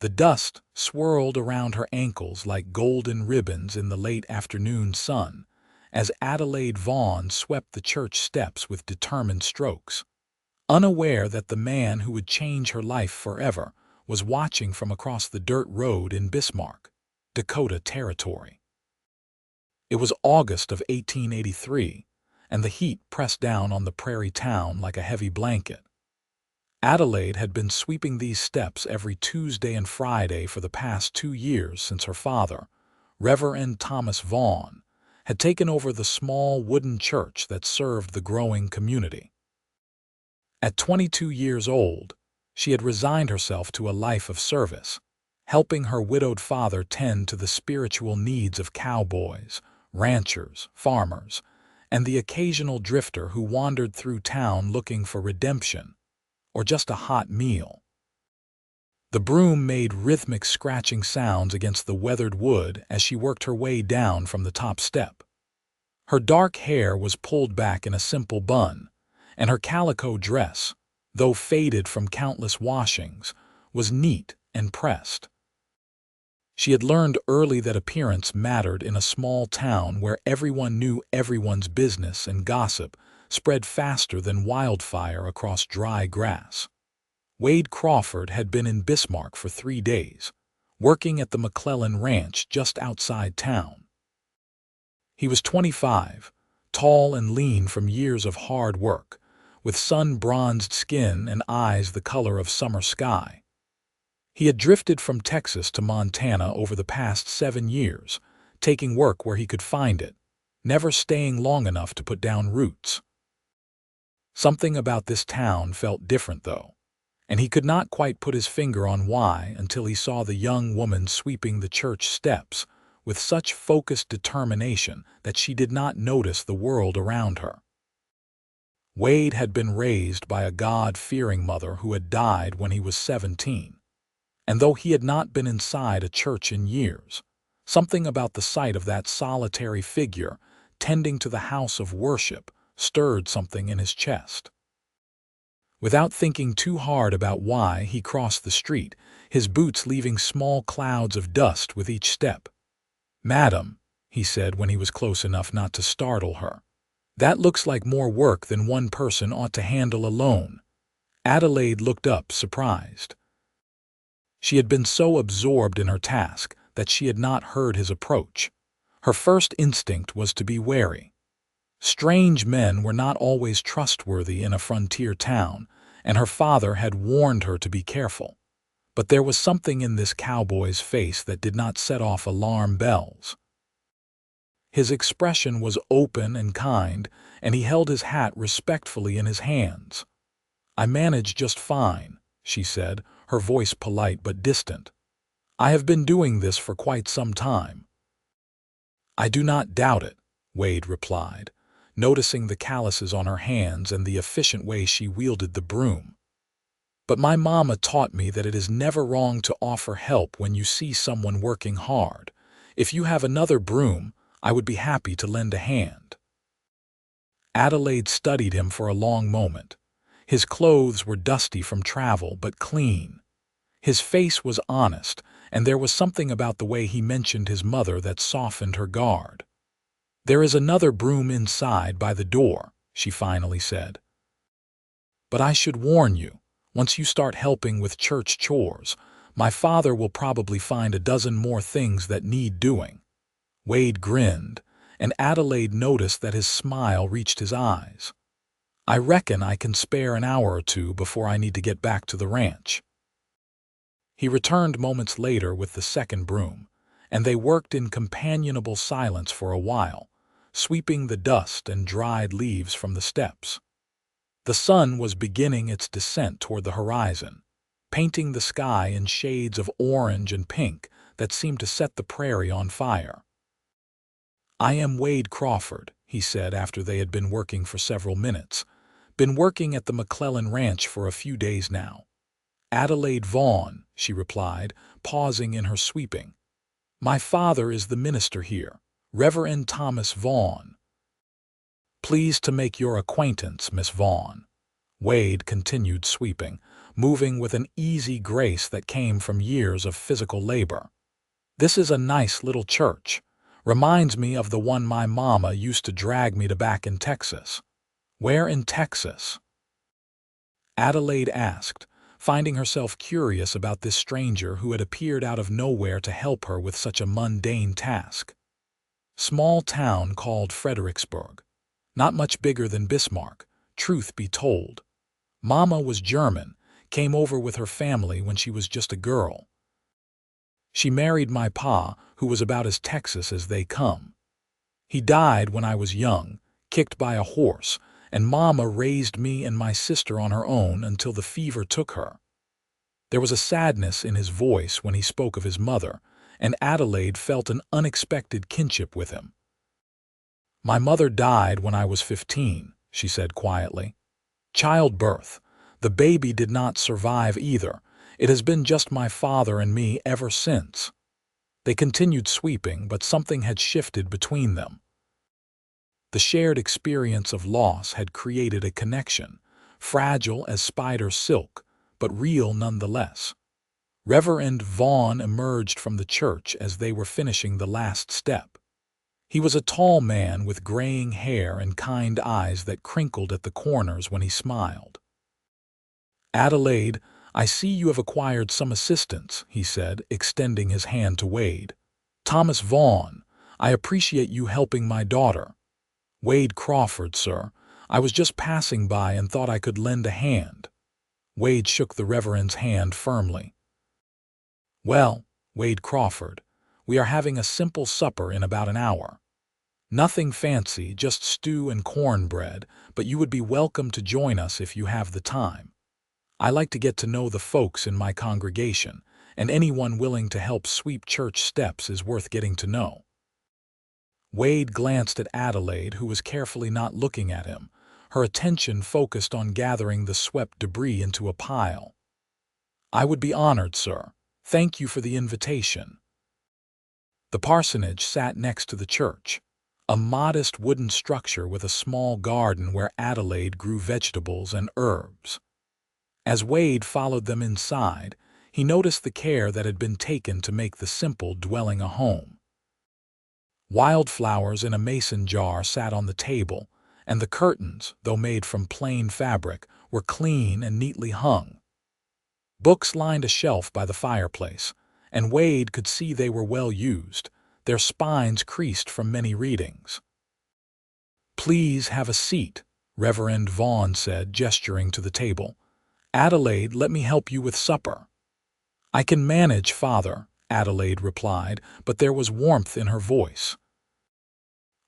The dust swirled around her ankles like golden ribbons in the late afternoon sun, as Adelaide Vaughn swept the church steps with determined strokes, unaware that the man who would change her life forever was watching from across the dirt road in Bismarck, Dakota Territory. It was August of 1883, and the heat pressed down on the prairie town like a heavy blanket. Adelaide had been sweeping these steps every Tuesday and Friday for the past 2 years since her father, Reverend Thomas Vaughn, had taken over the small wooden church that served the growing community. At 22 years old, she had resigned herself to a life of service, helping her widowed father tend to the spiritual needs of cowboys, ranchers, farmers, and the occasional drifter who wandered through town looking for redemption or just a hot meal. The broom made rhythmic scratching sounds against the weathered wood as she worked her way down from the top step. Her dark hair was pulled back in a simple bun, and her calico dress, though faded from countless washings, was neat and pressed. She had learned early that appearance mattered in a small town where everyone knew everyone's business and gossip spread faster than wildfire across dry grass. Wade Crawford had been in Bismarck for 3 days, working at the McClellan Ranch just outside town. He was 25, tall and lean from years of hard work, with sun-bronzed skin and eyes the color of summer sky. He had drifted from Texas to Montana over the past 7 years, taking work where he could find it, never staying long enough to put down roots. Something about this town felt different, though, and he could not quite put his finger on why until he saw the young woman sweeping the church steps with such focused determination that she did not notice the world around her. Wade had been raised by a God-fearing mother who had died when he was 17, and though he had not been inside a church in years, something about the sight of that solitary figure tending to the house of worship stirred something in his chest. Without thinking too hard about why, he crossed the street, his boots leaving small clouds of dust with each step. "Madam," he said when he was close enough not to startle her, "that looks like more work than one person ought to handle alone." Adelaide looked up, surprised. She had been so absorbed in her task that she had not heard his approach. Her first instinct was to be wary. Strange men were not always trustworthy in a frontier town, and her father had warned her to be careful. But there was something in this cowboy's face that did not set off alarm bells. His expression was open and kind, and he held his hat respectfully in his hands. "I manage just fine," she said, her voice polite but distant. "I have been doing this for quite some time." "I do not doubt it," Wade replied, noticing the calluses on her hands and the efficient way she wielded the broom. "But my mama taught me that it is never wrong to offer help when you see someone working hard. If you have another broom, I would be happy to lend a hand." Adelaide studied him for a long moment. His clothes were dusty from travel, but clean. His face was honest, and there was something about the way he mentioned his mother that softened her guard. "There is another broom inside by the door," she finally said. "But I should warn you, once you start helping with church chores, my father will probably find a dozen more things that need doing." Wade grinned, and Adelaide noticed that his smile reached his eyes. "I reckon I can spare an hour or two before I need to get back to the ranch." He returned moments later with the second broom, and they worked in companionable silence for a while, sweeping the dust and dried leaves from the steps. The sun was beginning its descent toward the horizon, painting the sky in shades of orange and pink that seemed to set the prairie on fire. "I am Wade Crawford," he said after they had been working for several minutes. "Been working at the McClellan Ranch for a few days now." "Adelaide Vaughn," she replied, pausing in her sweeping. "My father is the minister here, Reverend Thomas Vaughn." "Pleased to make your acquaintance, Miss Vaughn." Wade continued sweeping, moving with an easy grace that came from years of physical labor. "This is a nice little church. Reminds me of the one my mama used to drag me to back in Texas." "Where in Texas?" Adelaide asked, finding herself curious about this stranger who had appeared out of nowhere to help her with such a mundane task. "Small town called Fredericksburg. Not much bigger than Bismarck, truth be told. Mama was German, came over with her family when she was just a girl. She married my pa, who was about as Texas as they come. He died when I was young, kicked by a horse, and Mama raised me and my sister on her own until the fever took her." There was a sadness in his voice when he spoke of his mother, and Adelaide felt an unexpected kinship with him. "My mother died when I was 15, she said quietly. "Childbirth. The baby did not survive either. It has been just my father and me ever since." They continued sweeping, but something had shifted between them. The shared experience of loss had created a connection, fragile as spider silk, but real nonetheless. Reverend Vaughn emerged from the church as they were finishing the last step. He was a tall man with graying hair and kind eyes that crinkled at the corners when he smiled. "Adelaide, I see you have acquired some assistance," he said, extending his hand to Wade. "Thomas Vaughn, I appreciate you helping my daughter." "Wade Crawford, sir. I was just passing by and thought I could lend a hand." Wade shook the Reverend's hand firmly. "Well, Wade Crawford, we are having a simple supper in about an hour. Nothing fancy, just stew and cornbread, but you would be welcome to join us if you have the time. I like to get to know the folks in my congregation, and anyone willing to help sweep church steps is worth getting to know." Wade glanced at Adelaide, who was carefully not looking at him, her attention focused on gathering the swept debris into a pile. "I would be honored, sir. Thank you for the invitation." The parsonage sat next to the church, a modest wooden structure with a small garden where Adelaide grew vegetables and herbs. As Wade followed them inside, he noticed the care that had been taken to make the simple dwelling a home. Wildflowers in a mason jar sat on the table, and the curtains, though made from plain fabric, were clean and neatly hung. Books lined a shelf by the fireplace, and Wade could see they were well used, their spines creased from many readings. "Please have a seat," Reverend Vaughn said, gesturing to the table. "Adelaide, let me help you with supper." "I can manage, Father," Adelaide replied, but there was warmth in her voice.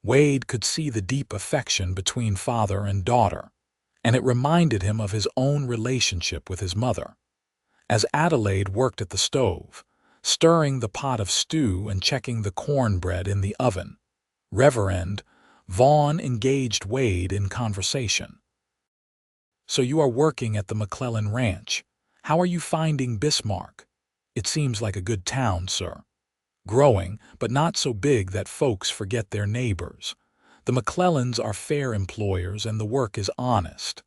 Wade could see the deep affection between father and daughter, and it reminded him of his own relationship with his mother. As Adelaide worked at the stove, stirring the pot of stew and checking the cornbread in the oven, Reverend Vaughn engaged Wade in conversation. "So you are working at the McClellan Ranch. How are you finding Bismarck? It seems like a good town, sir. Growing, but not so big that folks forget their neighbors. The McClellans are fair employers and the work is honest."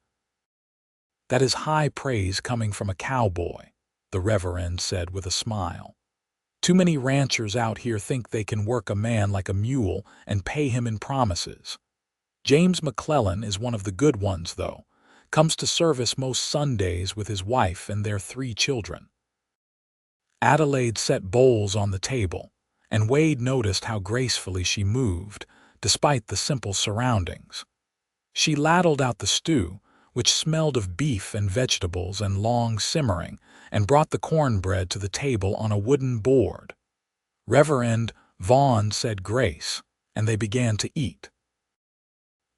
"That is high praise coming from a cowboy," the Reverend said with a smile. "Too many ranchers out here think they can work a man like a mule and pay him in promises. James McClellan is one of the good ones, though. Comes to service most Sundays with his wife and their 3 children." Adelaide set bowls on the table, and Wade noticed how gracefully she moved, despite the simple surroundings. She ladled out the stew, which smelled of beef and vegetables and long simmering, and brought the cornbread to the table on a wooden board. Reverend Vaughn said grace, and they began to eat.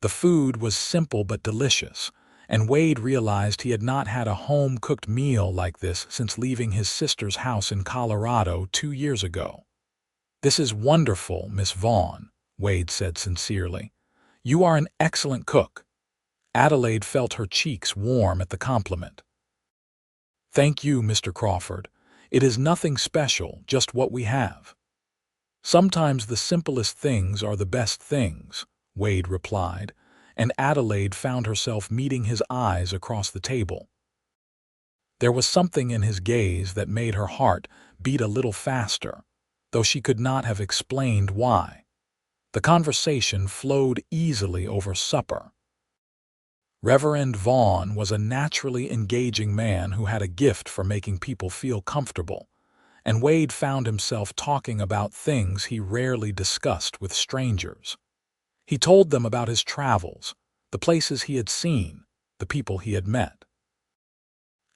The food was simple but delicious, and Wade realized he had not had a home-cooked meal like this since leaving his sister's house in Colorado 2 years ago. "This is wonderful, Miss Vaughn," Wade said sincerely. "You are an excellent cook." Adelaide felt her cheeks warm at the compliment. "Thank you, Mr. Crawford. It is nothing special, just what we have." "Sometimes the simplest things are the best things," Wade replied, and Adelaide found herself meeting his eyes across the table. There was something in his gaze that made her heart beat a little faster, though she could not have explained why. The conversation flowed easily over supper. Reverend Vaughn was a naturally engaging man who had a gift for making people feel comfortable, and Wade found himself talking about things he rarely discussed with strangers. He told them about his travels, the places he had seen, the people he had met.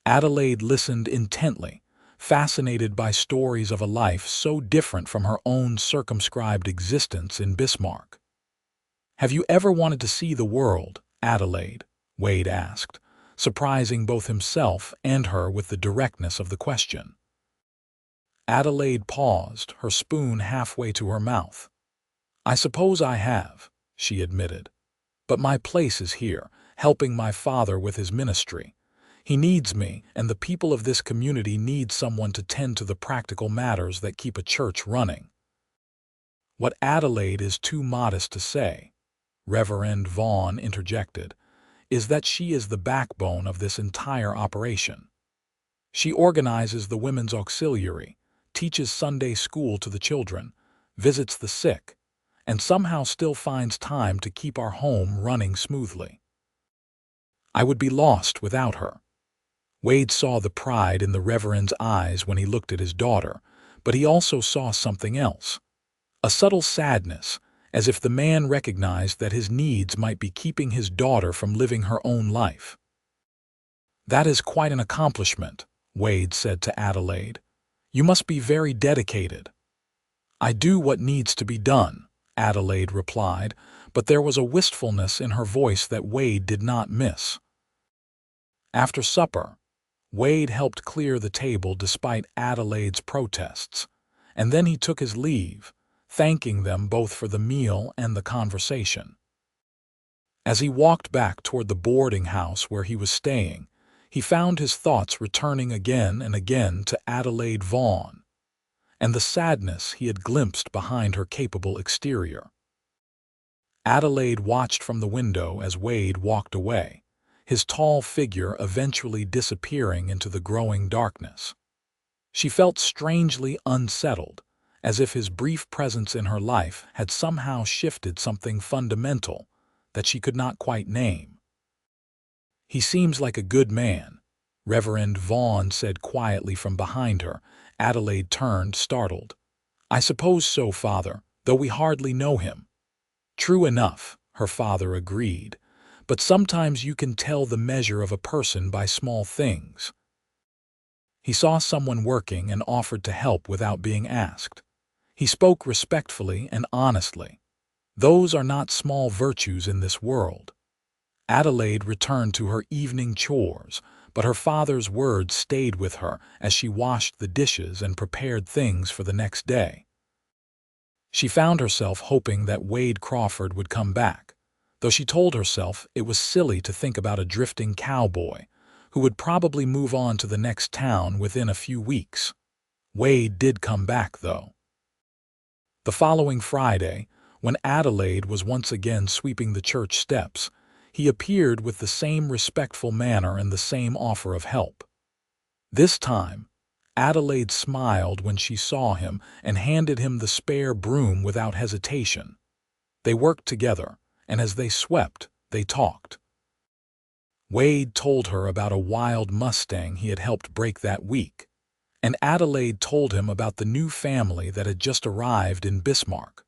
Adelaide listened intently, fascinated by stories of a life so different from her own circumscribed existence in Bismarck. "Have you ever wanted to see the world, Adelaide?" Wade asked, surprising both himself and her with the directness of the question. Adelaide paused, her spoon halfway to her mouth. "I suppose I have," she admitted. "But my place is here, helping my father with his ministry. He needs me, and the people of this community need someone to tend to the practical matters that keep a church running." "What Adelaide is too modest to say," Reverend Vaughn interjected, "is that she is the backbone of this entire operation. She organizes the women's auxiliary, teaches Sunday school to the children, visits the sick, and somehow still finds time to keep our home running smoothly. I would be lost without her." Wade saw the pride in the Reverend's eyes when he looked at his daughter, but he also saw something else. A subtle sadness, as if the man recognized that his needs might be keeping his daughter from living her own life. "That is quite an accomplishment," Wade said to Adelaide. "You must be very dedicated." "I do what needs to be done," Adelaide replied, but there was a wistfulness in her voice that Wade did not miss. After supper, Wade helped clear the table despite Adelaide's protests, and then he took his leave, thanking them both for the meal and the conversation. As he walked back toward the boarding house where he was staying, he found his thoughts returning again and again to Adelaide Vaughn, and the sadness he had glimpsed behind her capable exterior. Adelaide watched from the window as Wade walked away, his tall figure eventually disappearing into the growing darkness. She felt strangely unsettled, as if his brief presence in her life had somehow shifted something fundamental that she could not quite name. "He seems like a good man," Reverend Vaughn said quietly from behind her. Adelaide turned, startled. "I suppose so, Father, though we hardly know him." "True enough," her father agreed, "but sometimes you can tell the measure of a person by small things." He saw someone working and offered to help without being asked. He spoke respectfully and honestly. Those are not small virtues in this world. Adelaide returned to her evening chores, but her father's words stayed with her as she washed the dishes and prepared things for the next day. She found herself hoping that Wade Crawford would come back, though she told herself it was silly to think about a drifting cowboy who would probably move on to the next town within a few weeks. Wade did come back, though. The following Friday, when Adelaide was once again sweeping the church steps, he appeared with the same respectful manner and the same offer of help. This time, Adelaide smiled when she saw him and handed him the spare broom without hesitation. They worked together, and as they swept, they talked. Wade told her about a wild Mustang he had helped break that week, and Adelaide told him about the new family that had just arrived in Bismarck,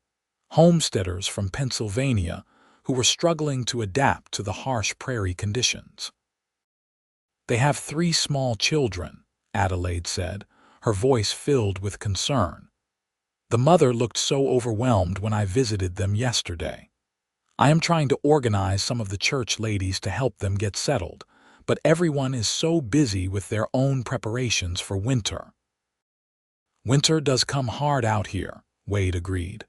homesteaders from Pennsylvania who were struggling to adapt to the harsh prairie conditions. "They have 3 small children," Adelaide said, her voice filled with concern. "The mother looked so overwhelmed when I visited them yesterday. I am trying to organize some of the church ladies to help them get settled, but everyone is so busy with their own preparations for winter." "Winter does come hard out here," Wade agreed.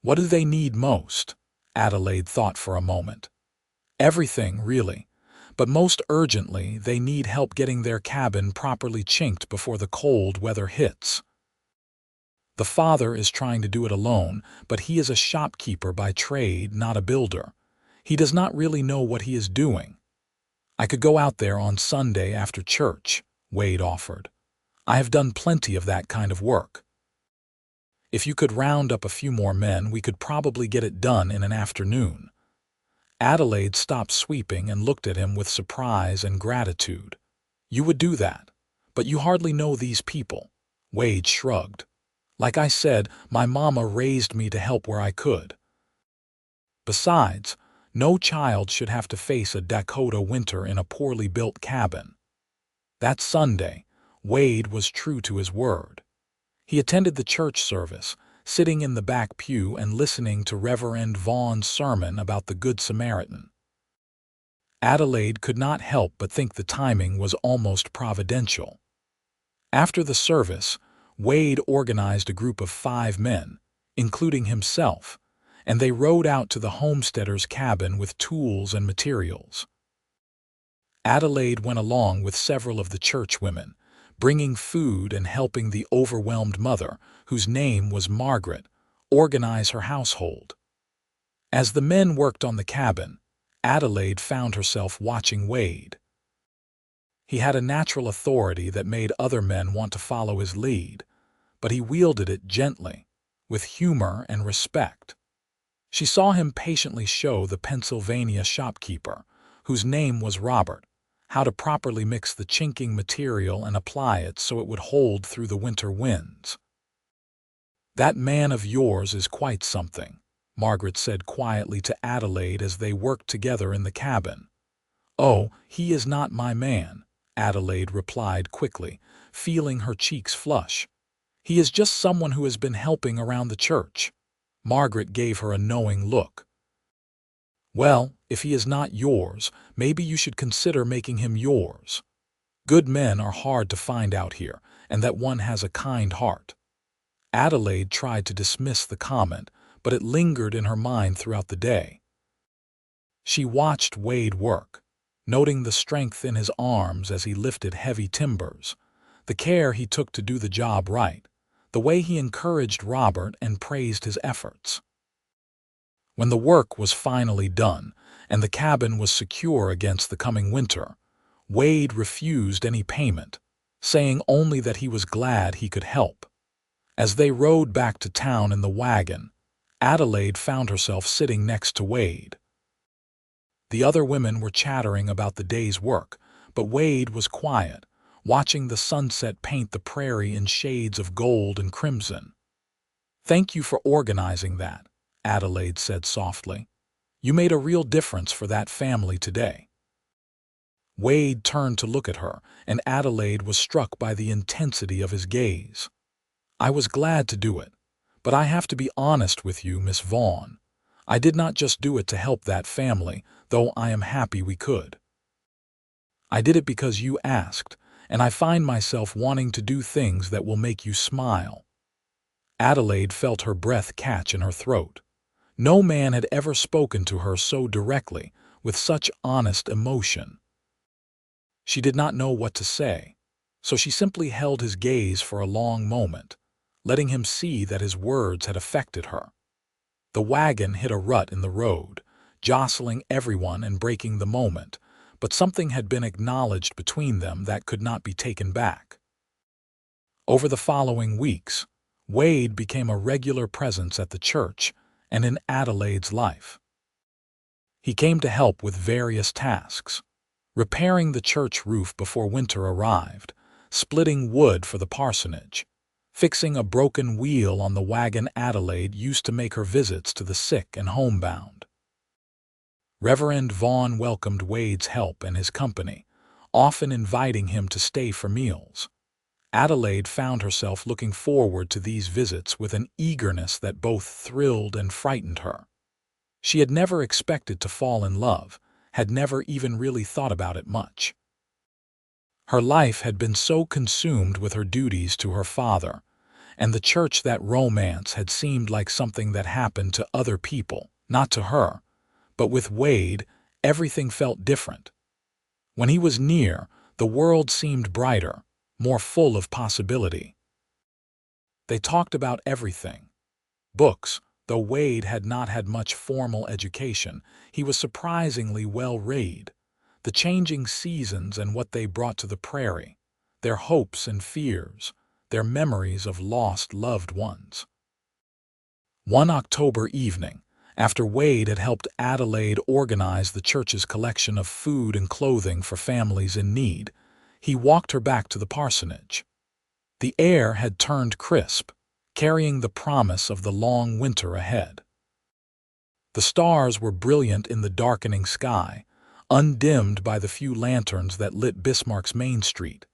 "What do they need most?" Adelaide thought for a moment. "Everything, really. But most urgently, they need help getting their cabin properly chinked before the cold weather hits. The father is trying to do it alone, but he is a shopkeeper by trade, not a builder. He does not really know what he is doing. I could go out there on Sunday after church," Wade offered. "I have done plenty of that kind of work. If you could round up a few more men, we could probably get it done in an afternoon." Adelaide stopped sweeping and looked at him with surprise and gratitude. "You would do that? But you hardly know these people." Wade shrugged. "Like I said, my mama raised me to help where I could. Besides, no child should have to face a Dakota winter in a poorly built cabin." That Sunday, Wade was true to his word. He attended the church service, sitting in the back pew and listening to Reverend Vaughn's sermon about the Good Samaritan. Adelaide could not help but think the timing was almost providential. After the service, Wade organized a group of 5 men, including himself, and they rode out to the homesteader's cabin with tools and materials. Adelaide went along with several of the churchwomen, bringing food and helping the overwhelmed mother, whose name was Margaret, organize her household. As the men worked on the cabin, Adelaide found herself watching Wade. He had a natural authority that made other men want to follow his lead, but he wielded it gently, with humor and respect. She saw him patiently show the Pennsylvania shopkeeper, whose name was Robert, how to properly mix the chinking material and apply it so it would hold through the winter winds. "That man of yours is quite something," Margaret said quietly to Adelaide as they worked together in the cabin. "Oh, he is not my man," Adelaide replied quickly, feeling her cheeks flush. "He is just someone who has been helping around the church." Margaret gave her a knowing look. "Well, if he is not yours, maybe you should consider making him yours. Good men are hard to find out here, and that one has a kind heart." Adelaide tried to dismiss the comment, but it lingered in her mind throughout the day. She watched Wade work, noting the strength in his arms as he lifted heavy timbers, the care he took to do the job right, the way he encouraged Robert and praised his efforts. When the work was finally done and the cabin was secure against the coming winter, Wade refused any payment, saying only that he was glad he could help. As they rode back to town in the wagon, Adelaide found herself sitting next to Wade. The other women were chattering about the day's work, but Wade was quiet, watching the sunset paint the prairie in shades of gold and crimson. "Thank you for organizing that," Adelaide said softly. "You made a real difference for that family today." Wade turned to look at her, and Adelaide was struck by the intensity of his gaze. "I was glad to do it, but I have to be honest with you, Miss Vaughn. I did not just do it to help that family, though I am happy we could. I did it because you asked, and I find myself wanting to do things that will make you smile." Adelaide felt her breath catch in her throat. No man had ever spoken to her so directly, with such honest emotion. She did not know what to say, so she simply held his gaze for a long moment, letting him see that his words had affected her. The wagon hit a rut in the road, jostling everyone and breaking the moment, but something had been acknowledged between them that could not be taken back. Over the following weeks, Wade became a regular presence at the church and in Adelaide's life. He came to help with various tasks: repairing the church roof before winter arrived, splitting wood for the parsonage, fixing a broken wheel on the wagon Adelaide used to make her visits to the sick and homebound. Reverend Vaughn welcomed Wade's help and his company, often inviting him to stay for meals. Adelaide found herself looking forward to these visits with an eagerness that both thrilled and frightened her. She had never expected to fall in love, had never even really thought about it much. Her life had been so consumed with her duties to her father, and the church that romance had seemed like something that happened to other people, not to her. But with Wade, everything felt different. When he was near, the world seemed brighter, more full of possibility. They talked about everything. Books, though Wade had not had much formal education, he was surprisingly well read. The changing seasons and what they brought to the prairie, their hopes and fears, their memories of lost loved ones. One October evening, after Wade had helped Adelaide organize the church's collection of food and clothing for families in need, he walked her back to the parsonage. The air had turned crisp, carrying the promise of the long winter ahead. The stars were brilliant in the darkening sky, undimmed by the few lanterns that lit Bismarck's Main Street.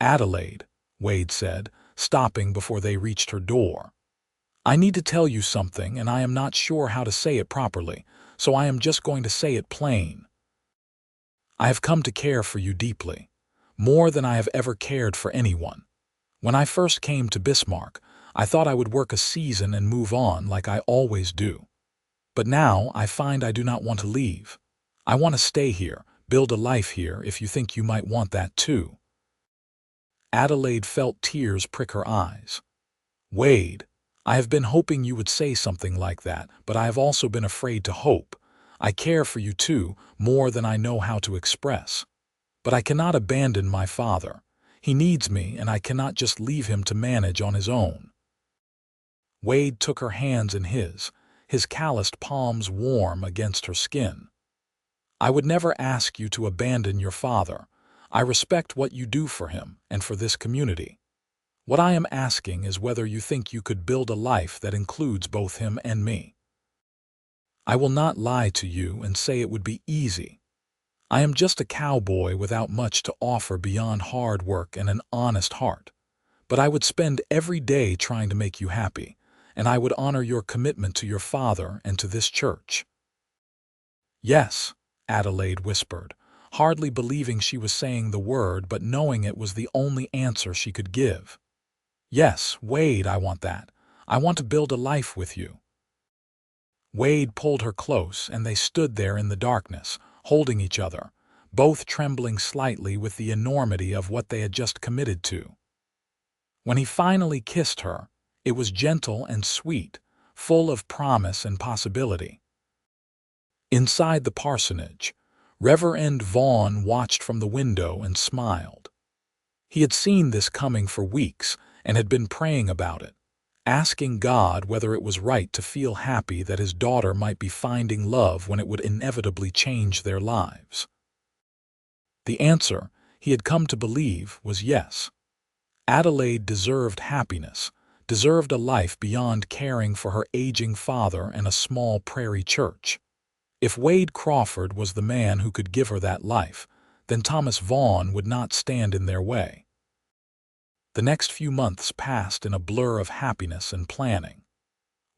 "Adelaide," Wade said, stopping before they reached her door. "I need to tell you something, and I am not sure how to say it properly, so I am just going to say it plain. I have come to care for you deeply, more than I have ever cared for anyone. When I first came to Bismarck, I thought I would work a season and move on like I always do. But now I find I do not want to leave. I want to stay here, build a life here if you think you might want that too." Adelaide felt tears prick her eyes. "Wade, I have been hoping you would say something like that, but I have also been afraid to hope. I care for you too, more than I know how to express. But I cannot abandon my father. He needs me, and I cannot just leave him to manage on his own." Wade took her hands in his calloused palms warm against her skin. "I would never ask you to abandon your father. I respect what you do for him and for this community. What I am asking is whether you think you could build a life that includes both him and me. I will not lie to you and say it would be easy. I am just a cowboy without much to offer beyond hard work and an honest heart. But I would spend every day trying to make you happy, and I would honor your commitment to your father and to this church." "Yes," Adelaide whispered, hardly believing she was saying the word but knowing it was the only answer she could give. "Yes, Wade, I want that. I want to build a life with you." Wade pulled her close, and they stood there in the darkness, holding each other, both trembling slightly with the enormity of what they had just committed to. When he finally kissed her, it was gentle and sweet, full of promise and possibility. Inside the parsonage, Reverend Vaughn watched from the window and smiled. He had seen this coming for weeks and had been praying about it, asking God whether it was right to feel happy that his daughter might be finding love when it would inevitably change their lives. The answer, he had come to believe, was yes. Adelaide deserved happiness, deserved a life beyond caring for her aging father and a small prairie church. If Wade Crawford was the man who could give her that life, then Thomas Vaughn would not stand in their way. The next few months passed in a blur of happiness and planning.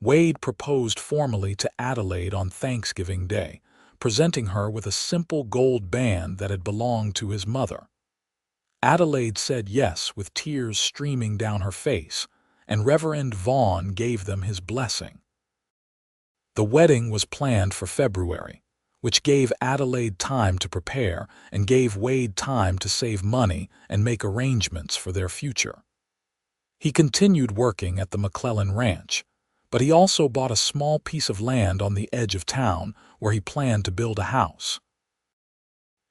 Wade proposed formally to Adelaide on Thanksgiving Day, presenting her with a simple gold band that had belonged to his mother. Adelaide said yes with tears streaming down her face, and Reverend Vaughn gave them his blessing. The wedding was planned for February, which gave Adelaide time to prepare and gave Wade time to save money and make arrangements for their future. He continued working at the McClellan Ranch, but he also bought a small piece of land on the edge of town where he planned to build a house.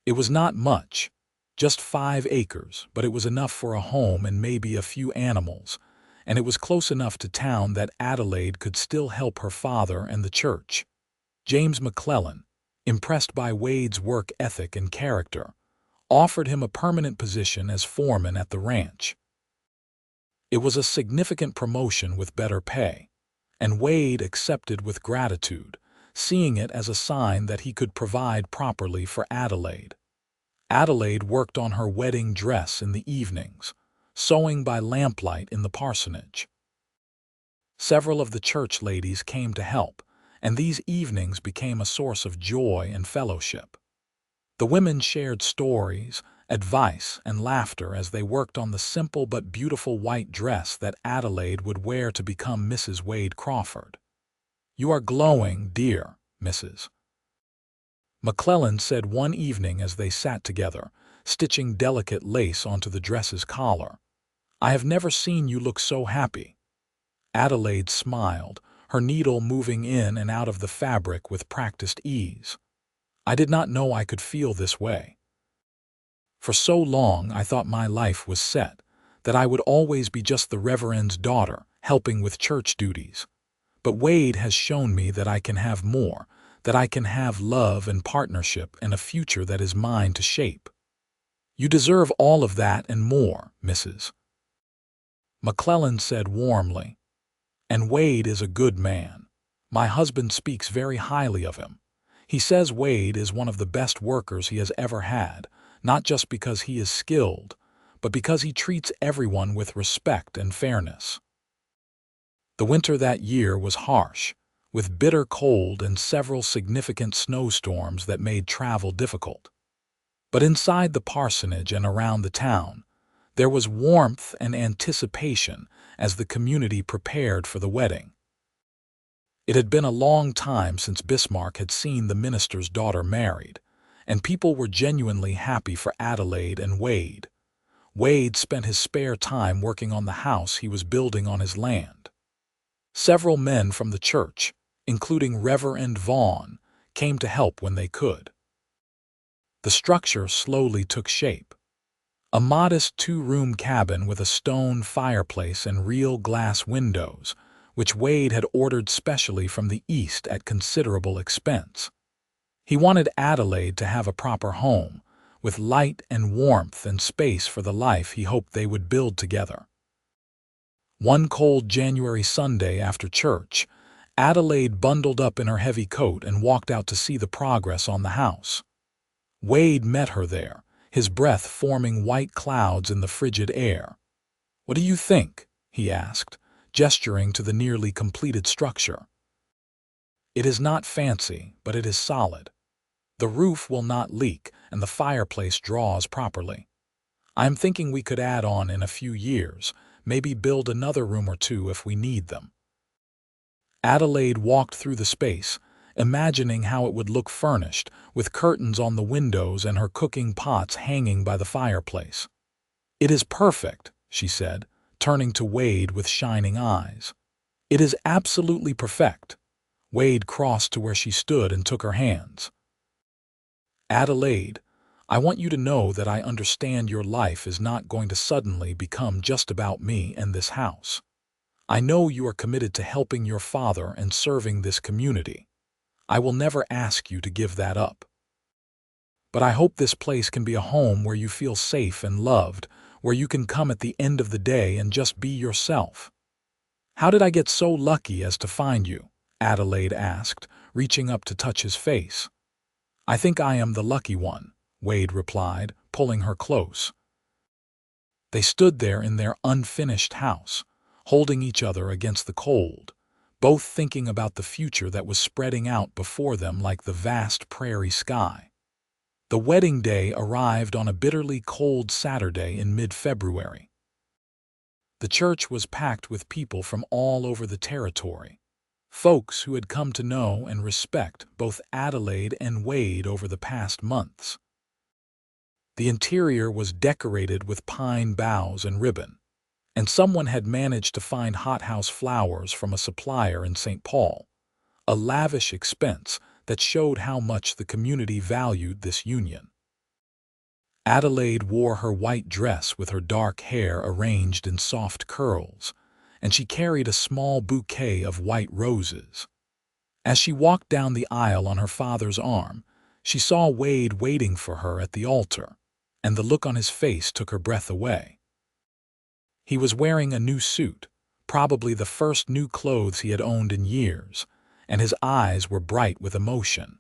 It was not much, just 5 acres, but it was enough for a home and maybe a few animals, and it was close enough to town that Adelaide could still help her father and the church. James McClellan, impressed by Wade's work ethic and character, offered him a permanent position as foreman at the ranch. It was a significant promotion with better pay, and Wade accepted with gratitude, seeing it as a sign that he could provide properly for Adelaide. Adelaide worked on her wedding dress in the evenings, sewing by lamplight in the parsonage. Several of the church ladies came to help, and these evenings became a source of joy and fellowship. The women shared stories, advice, and laughter as they worked on the simple but beautiful white dress that Adelaide would wear to become Mrs. Wade Crawford. "You are glowing, dear Mrs. McClellan said one evening as they sat together, stitching delicate lace onto the dress's collar. "I have never seen you look so happy." Adelaide smiled, her needle moving in and out of the fabric with practiced ease. "I did not know I could feel this way." For so long I thought my life was set, that I would always be just the Reverend's daughter, helping with church duties. But Wade has shown me that I can have more, that I can have love and partnership and a future that is mine to shape. You deserve all of that and more, Mrs. McClellan said warmly. And Wade is a good man. My husband speaks very highly of him. He says Wade is one of the best workers he has ever had, not just because he is skilled, but because he treats everyone with respect and fairness. The winter that year was harsh, with bitter cold and several significant snowstorms that made travel difficult. But inside the parsonage and around the town, there was warmth and anticipation as the community prepared for the wedding. It had been a long time since Bismarck had seen the minister's daughter married, and people were genuinely happy for Adelaide and Wade. Wade spent his spare time working on the house he was building on his land. Several men from the church, including Reverend Vaughn, came to help when they could. The structure slowly took shape. A modest two-room cabin with a stone fireplace and real glass windows, which Wade had ordered specially from the East at considerable expense. He wanted Adelaide to have a proper home, with light and warmth and space for the life he hoped they would build together. One cold January Sunday after church, Adelaide bundled up in her heavy coat and walked out to see the progress on the house. Wade met her there, his breath forming white clouds in the frigid air. "What do you think?" he asked, gesturing to the nearly completed structure. "It is not fancy, but it is solid. The roof will not leak, and the fireplace draws properly. I am thinking we could add on in a few years, maybe build another room or two if we need them." Adelaide walked through the space, imagining how it would look furnished, with curtains on the windows and her cooking pots hanging by the fireplace. "It is perfect," she said, turning to Wade with shining eyes. "It is absolutely perfect." Wade crossed to where she stood and took her hands. "Adelaide, I want you to know that I understand your life is not going to suddenly become just about me and this house. I know you are committed to helping your father and serving this community. I will never ask you to give that up. But I hope this place can be a home where you feel safe and loved, where you can come at the end of the day and just be yourself." "How did I get so lucky as to find you?" Adelaide asked, reaching up to touch his face. "I think I am the lucky one," Wade replied, pulling her close. They stood there in their unfinished house, holding each other against the cold, both thinking about the future that was spreading out before them like the vast prairie sky. The wedding day arrived on a bitterly cold Saturday in mid-February. The church was packed with people from all over the territory, folks who had come to know and respect both Adelaide and Wade over the past months. The interior was decorated with pine boughs and ribbon, and someone had managed to find hothouse flowers from a supplier in St. Paul, a lavish expense that showed how much the community valued this union. Adelaide wore her white dress with her dark hair arranged in soft curls, and she carried a small bouquet of white roses. As she walked down the aisle on her father's arm, she saw Wade waiting for her at the altar, and the look on his face took her breath away. He was wearing a new suit, probably the first new clothes he had owned in years, and his eyes were bright with emotion.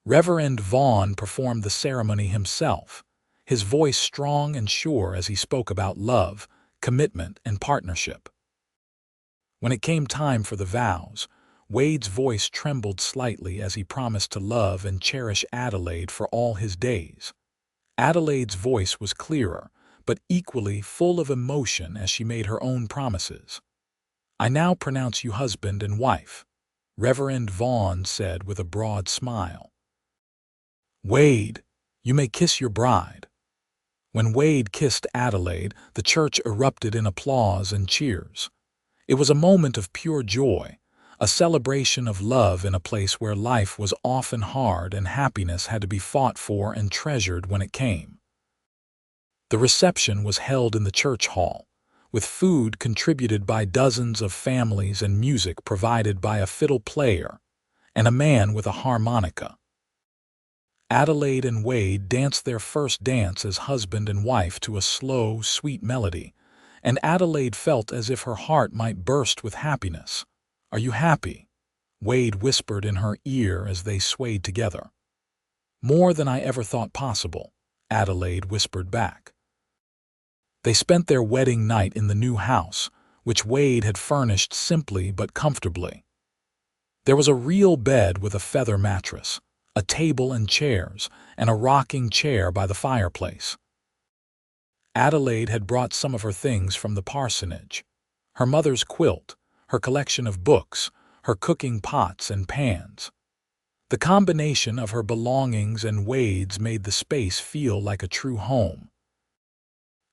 Reverend Vaughn performed the ceremony himself, his voice strong and sure as he spoke about love, commitment, and partnership. When it came time for the vows, Wade's voice trembled slightly as he promised to love and cherish Adelaide for all his days. Adelaide's voice was clearer, but equally full of emotion as she made her own promises. "I now pronounce you husband and wife," Reverend Vaughn said with a broad smile. "Wade, you may kiss your bride." When Wade kissed Adelaide, the church erupted in applause and cheers. It was a moment of pure joy, a celebration of love in a place where life was often hard and happiness had to be fought for and treasured when it came. The reception was held in the church hall, with food contributed by dozens of families and music provided by a fiddle player and a man with a harmonica. Adelaide and Wade danced their first dance as husband and wife to a slow, sweet melody, and Adelaide felt as if her heart might burst with happiness. "Are you happy?" Wade whispered in her ear as they swayed together. "More than I ever thought possible," Adelaide whispered back. They spent their wedding night in the new house, which Wade had furnished simply but comfortably. There was a real bed with a feather mattress, a table and chairs, and a rocking chair by the fireplace. Adelaide had brought some of her things from the parsonage: her mother's quilt, her collection of books, her cooking pots and pans. The combination of her belongings and Wade's made the space feel like a true home.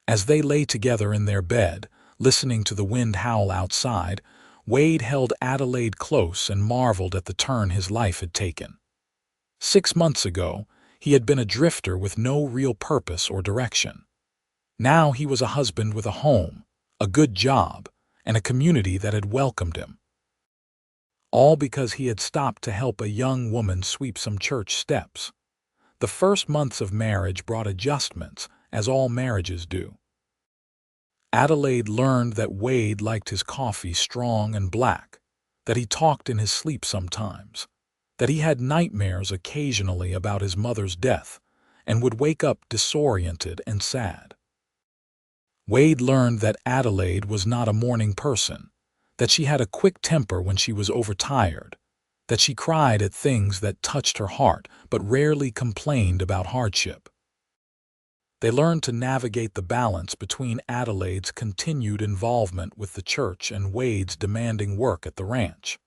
As they lay together in their bed, listening to the wind howl outside, Wade held Adelaide close and marveled at the turn his life had taken. 6 months ago, he had been a drifter with no real purpose or direction. Now he was a husband with a home, a good job, and a community that had welcomed him. All because he had stopped to help a young woman sweep some church steps. The first months of marriage brought adjustments, as all marriages do. Adelaide learned that Wade liked his coffee strong and black, that he talked in his sleep sometimes, that he had nightmares occasionally about his mother's death and would wake up disoriented and sad. Wade learned that Adelaide was not a morning person, that she had a quick temper when she was overtired, that she cried at things that touched her heart but rarely complained about hardship. They learned to navigate the balance between Adelaide's continued involvement with the church and Wade's demanding work at the ranch.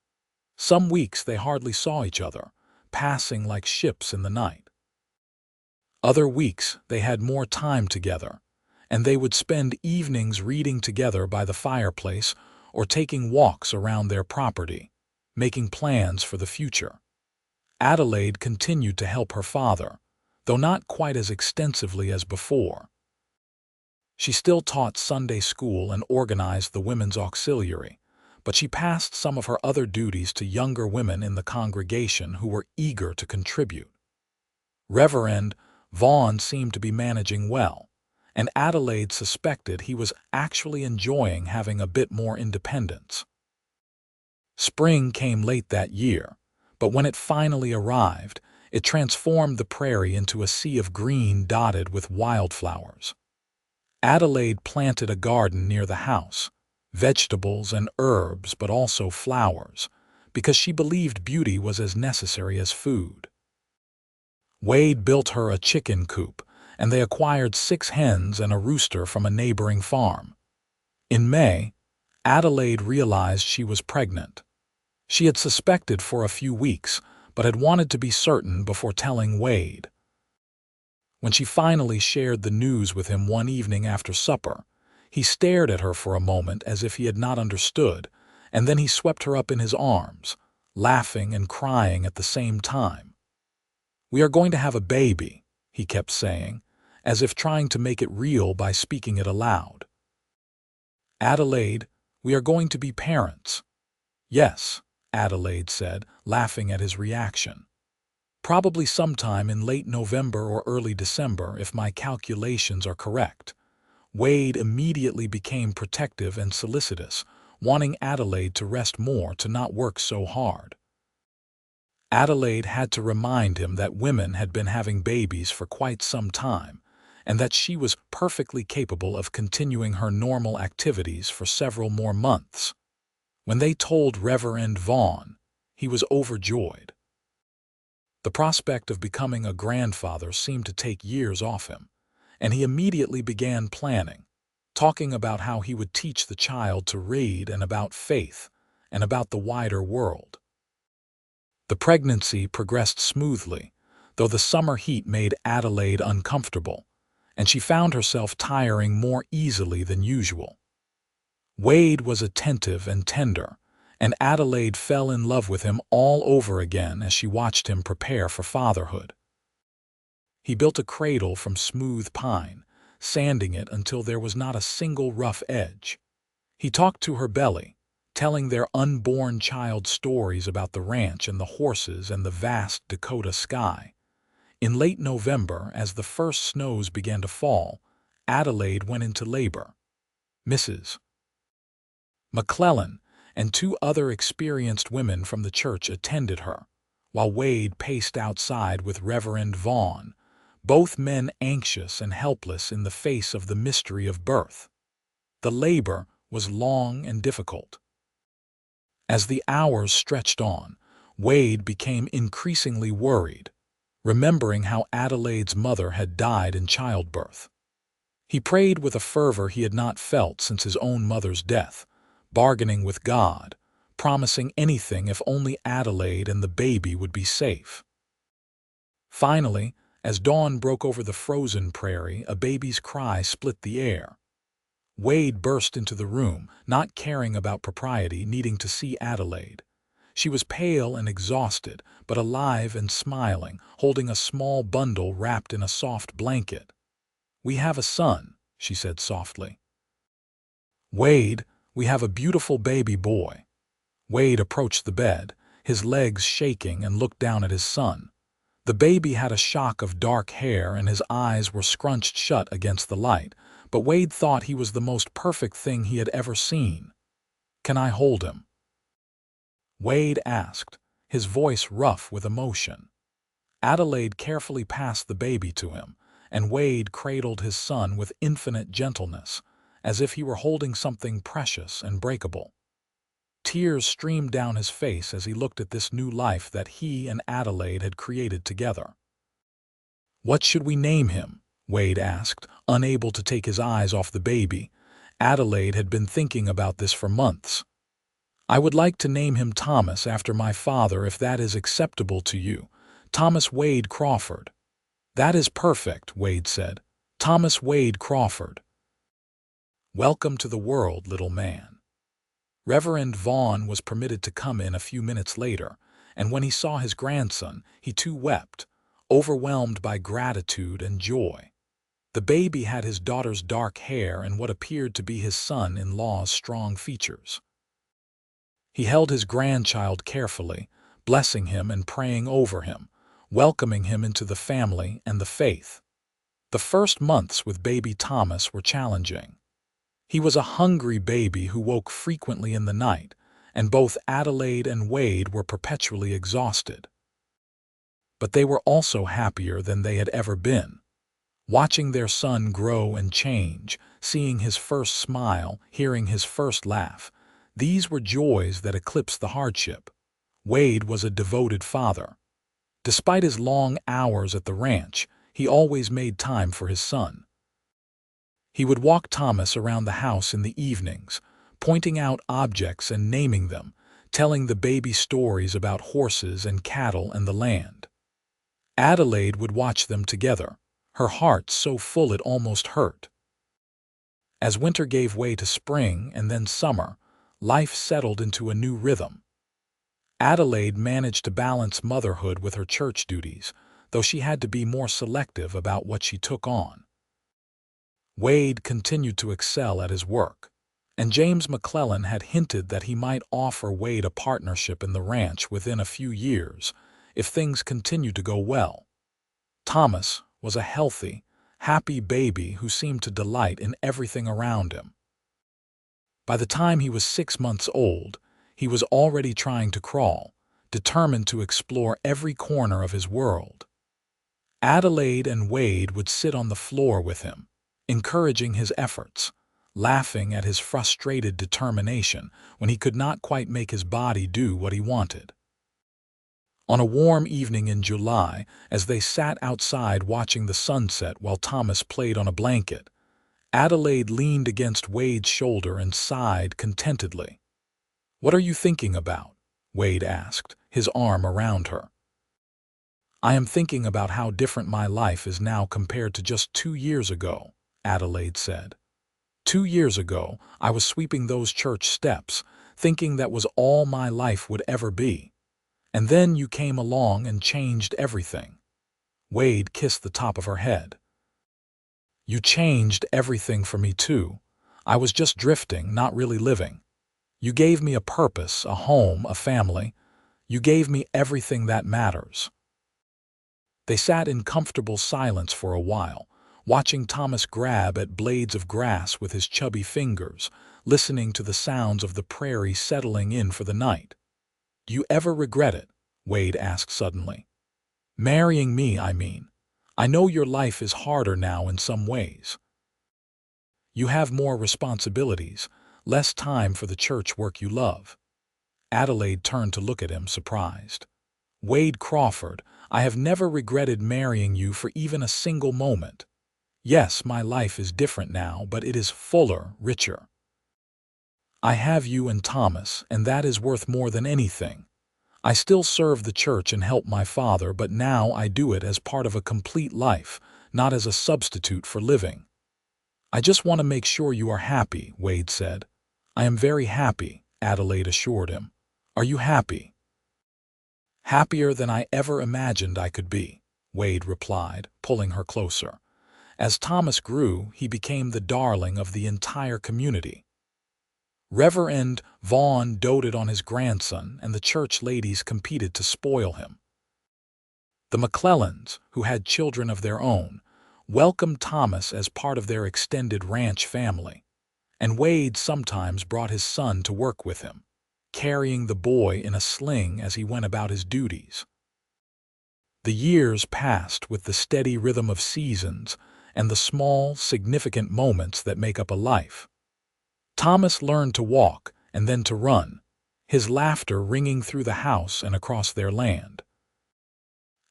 Some weeks they hardly saw each other, passing like ships in the night. Other weeks they had more time together, and they would spend evenings reading together by the fireplace or taking walks around their property, making plans for the future. Adelaide continued to help her father, though not quite as extensively as before. She still taught Sunday school and organized the women's auxiliary, but she passed some of her other duties to younger women in the congregation who were eager to contribute. Reverend Vaughn seemed to be managing well, and Adelaide suspected he was actually enjoying having a bit more independence. Spring came late that year, but when it finally arrived, it transformed the prairie into a sea of green dotted with wildflowers. Adelaide planted a garden near the house, vegetables and herbs, but also flowers, because she believed beauty was as necessary as food. Wade built her a chicken coop, and they acquired 6 hens and a rooster from a neighboring farm. In May, Adelaide realized she was pregnant. She had suspected for a few weeks, but had wanted to be certain before telling Wade. When she finally shared the news with him one evening after supper, he stared at her for a moment as if he had not understood, and then he swept her up in his arms, laughing and crying at the same time. "We are going to have a baby," he kept saying, as if trying to make it real by speaking it aloud. "Adelaide, we are going to be parents." "Yes," Adelaide said, laughing at his reaction. "Probably sometime in late November or early December, if my calculations are correct." Wade immediately became protective and solicitous, wanting Adelaide to rest more, to not work so hard. Adelaide had to remind him that women had been having babies for quite some time, and that she was perfectly capable of continuing her normal activities for several more months. When they told Reverend Vaughn, he was overjoyed. The prospect of becoming a grandfather seemed to take years off him, and he immediately began planning, talking about how he would teach the child to read and about faith and about the wider world. The pregnancy progressed smoothly, though the summer heat made Adelaide uncomfortable, and she found herself tiring more easily than usual. Wade was attentive and tender, and Adelaide fell in love with him all over again as she watched him prepare for fatherhood. He built a cradle from smooth pine, sanding it until there was not a single rough edge. He talked to her belly, telling their unborn child stories about the ranch and the horses and the vast Dakota sky. In late November, as the first snows began to fall, Adelaide went into labor. Mrs. McClellan and two other experienced women from the church attended her, while Wade paced outside with Reverend Vaughn, both men anxious and helpless in the face of the mystery of birth. The labor was long and difficult. As the hours stretched on, Wade became increasingly worried, remembering how Adelaide's mother had died in childbirth. He prayed with a fervor he had not felt since his own mother's death, bargaining with God, promising anything if only Adelaide and the baby would be safe. Finally, as dawn broke over the frozen prairie, a baby's cry split the air. Wade burst into the room, not caring about propriety, needing to see Adelaide. She was pale and exhausted, but alive and smiling, holding a small bundle wrapped in a soft blanket. "We have a son," she said softly. "Wade, we have a beautiful baby boy." Wade approached the bed, his legs shaking, and looked down at his son. The baby had a shock of dark hair and his eyes were scrunched shut against the light, but Wade thought he was the most perfect thing he had ever seen. "Can I hold him?" Wade asked, his voice rough with emotion. Adelaide carefully passed the baby to him, and Wade cradled his son with infinite gentleness, as if he were holding something precious and breakable. Tears streamed down his face as he looked at this new life that he and Adelaide had created together. "What should we name him?" Wade asked, unable to take his eyes off the baby. Adelaide had been thinking about this for months. "I would like to name him Thomas, after my father, if that is acceptable to you. Thomas Wade Crawford." "That is perfect," Wade said. "Thomas Wade Crawford." "Welcome to the world, little man." Reverend Vaughn was permitted to come in a few minutes later, and when he saw his grandson, he too wept, overwhelmed by gratitude and joy. The baby had his daughter's dark hair and what appeared to be his son-in-law's strong features. He held his grandchild carefully, blessing him and praying over him, welcoming him into the family and the faith. The first months with baby Thomas were challenging. He was a hungry baby who woke frequently in the night, and both Adelaide and Wade were perpetually exhausted. But they were also happier than they had ever been. Watching their son grow and change, seeing his first smile, hearing his first laugh, these were joys that eclipsed the hardship. Wade was a devoted father. Despite his long hours at the ranch, he always made time for his son. He would walk Thomas around the house in the evenings, pointing out objects and naming them, telling the baby stories about horses and cattle and the land. Adelaide would watch them together, her heart so full it almost hurt. As winter gave way to spring and then summer, life settled into a new rhythm. Adelaide managed to balance motherhood with her church duties, though she had to be more selective about what she took on. Wade continued to excel at his work, and James McClellan had hinted that he might offer Wade a partnership in the ranch within a few years, if things continued to go well. Thomas was a healthy, happy baby who seemed to delight in everything around him. By the time he was 6 months old, he was already trying to crawl, determined to explore every corner of his world. Adelaide and Wade would sit on the floor with him, encouraging his efforts, laughing at his frustrated determination when he could not quite make his body do what he wanted. On a warm evening in July, as they sat outside watching the sunset while Thomas played on a blanket, Adelaide leaned against Wade's shoulder and sighed contentedly. "What are you thinking about?" Wade asked, his arm around her. "I am thinking about how different my life is now compared to just 2 years ago," Adelaide said. 2 years ago, I was sweeping those church steps, thinking that was all my life would ever be. And then you came along and changed everything." Wade kissed the top of her head. You changed everything for me too. I was just drifting, not really living. You gave me a purpose, a home, a family. You gave me everything that matters." They sat in comfortable silence for a while, watching Thomas grab at blades of grass with his chubby fingers, listening to the sounds of the prairie settling in for the night. "Do you ever regret it?" Wade asked suddenly. "Marrying me, I mean. I know your life is harder now in some ways. You have more responsibilities, less time for the church work you love." Adelaide turned to look at him, surprised. "Wade Crawford, I have never regretted marrying you for even a single moment. Yes, my life is different now, but it is fuller, richer. I have you and Thomas, and that is worth more than anything. I still serve the church and help my father, but now I do it as part of a complete life, not as a substitute for living." "I just want to make sure you are happy," Wade said. "I am very happy," Adelaide assured him. "Are you happy?" "Happier than I ever imagined I could be," Wade replied, pulling her closer. As Thomas grew, he became the darling of the entire community. Reverend Vaughn doted on his grandson, and the church ladies competed to spoil him. The McClellans, who had children of their own, welcomed Thomas as part of their extended ranch family, and Wade sometimes brought his son to work with him, carrying the boy in a sling as he went about his duties. The years passed with the steady rhythm of seasons and the small, significant moments that make up a life. Thomas learned to walk and then to run, his laughter ringing through the house and across their land.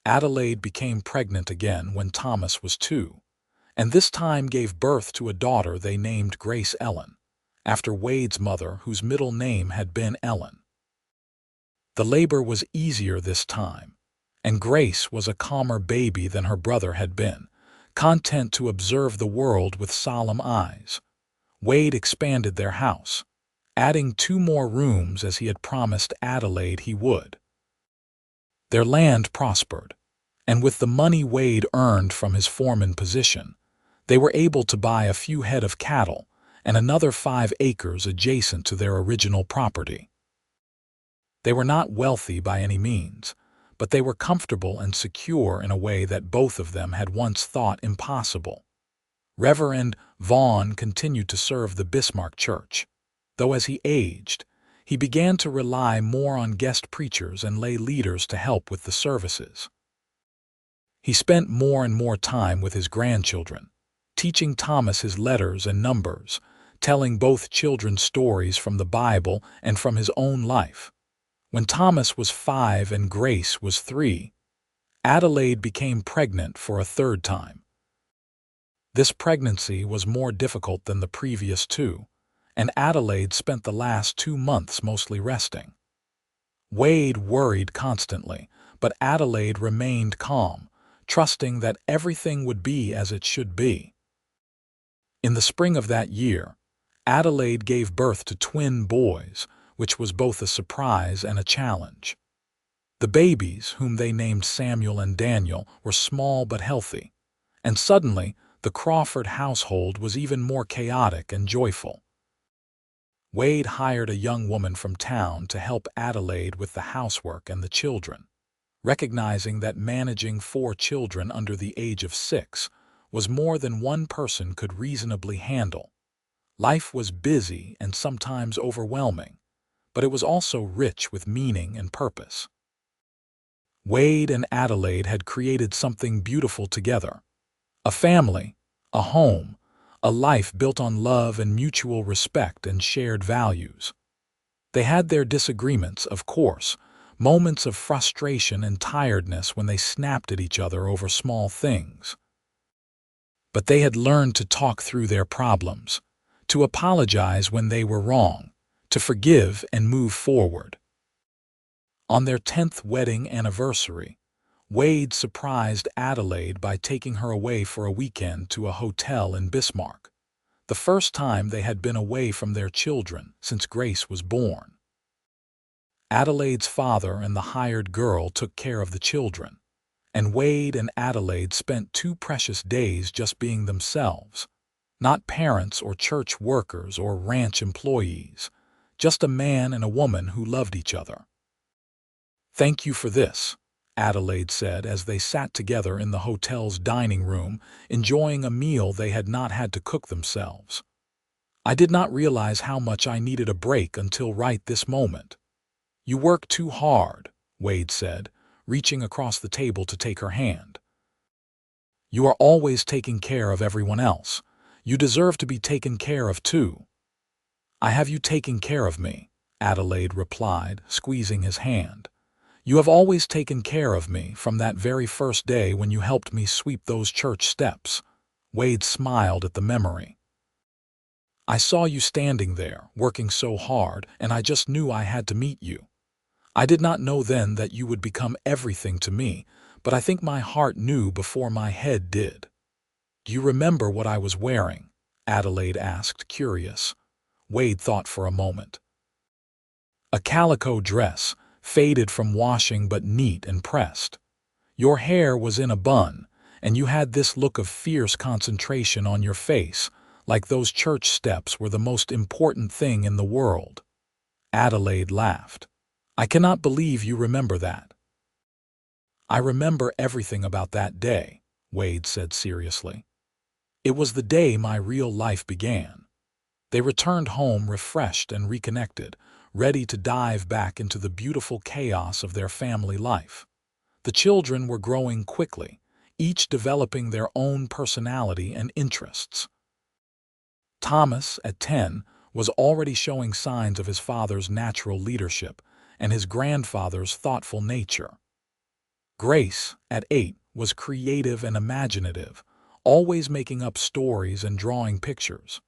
Adelaide became pregnant again when Thomas was 2, and this time gave birth to a daughter they named Grace Ellen, after Wade's mother, whose middle name had been Ellen. The labor was easier this time, and Grace was a calmer baby than her brother had been, content to observe the world with solemn eyes. Wade expanded their house, adding 2 more rooms as he had promised Adelaide he would. Their land prospered, and with the money Wade earned from his foreman position, they were able to buy a few head of cattle and another 5 acres adjacent to their original property. They were not wealthy by any means, but they were comfortable and secure in a way that both of them had once thought impossible. Reverend Vaughn continued to serve the Bismarck Church, though as he aged, he began to rely more on guest preachers and lay leaders to help with the services. He spent more and more time with his grandchildren, teaching Thomas his letters and numbers, telling both children stories from the Bible and from his own life. When Thomas was 5 and Grace was 3, Adelaide became pregnant for a 3rd time. This pregnancy was more difficult than the previous 2, and Adelaide spent the last 2 months mostly resting. Wade worried constantly, but Adelaide remained calm, trusting that everything would be as it should be. In the spring of that year, Adelaide gave birth to twin boys, which was both a surprise and a challenge. The babies, whom they named Samuel and Daniel, were small but healthy, and suddenly the Crawford household was even more chaotic and joyful. Wade hired a young woman from town to help Adelaide with the housework and the children, recognizing that managing 4 children under the age of 6 was more than one person could reasonably handle. Life was busy and sometimes overwhelming, but it was also rich with meaning and purpose. Wade and Adelaide had created something beautiful together: a family, a home, a life built on love and mutual respect and shared values. They had their disagreements, of course, moments of frustration and tiredness when they snapped at each other over small things. But they had learned to talk through their problems, to apologize when they were wrong, to forgive and move forward. On their 10th wedding anniversary, Wade surprised Adelaide by taking her away for a weekend to a hotel in Bismarck, the first time they had been away from their children since Grace was born. Adelaide's father and the hired girl took care of the children, and Wade and Adelaide spent 2 precious days just being themselves, not parents or church workers or ranch employees, just a man and a woman who loved each other. "Thank you for this," Adelaide said as they sat together in the hotel's dining room, enjoying a meal they had not had to cook themselves. "I did not realize how much I needed a break until right this moment." "You work too hard," Wade said, reaching across the table to take her hand. "You are always taking care of everyone else. You deserve to be taken care of too." "I have you taking care of me," Adelaide replied, squeezing his hand. "You have always taken care of me from that very first day when you helped me sweep those church steps." Wade smiled at the memory. "I saw you standing there, working so hard, and I just knew I had to meet you. I did not know then that you would become everything to me, but I think my heart knew before my head did." "Do you remember what I was wearing?" Adelaide asked, curious. Wade thought for a moment. "A calico dress, faded from washing but neat and pressed. Your hair was in a bun, and you had this look of fierce concentration on your face, like those church steps were the most important thing in the world." Adelaide laughed. "I cannot believe you remember that." "I remember everything about that day," Wade said seriously. "It was the day my real life began." They returned home refreshed and reconnected, ready to dive back into the beautiful chaos of their family life. The children were growing quickly, each developing their own personality and interests. Thomas, at 10, was already showing signs of his father's natural leadership and his grandfather's thoughtful nature. Grace, at 8, was creative and imaginative, always making up stories and drawing pictures.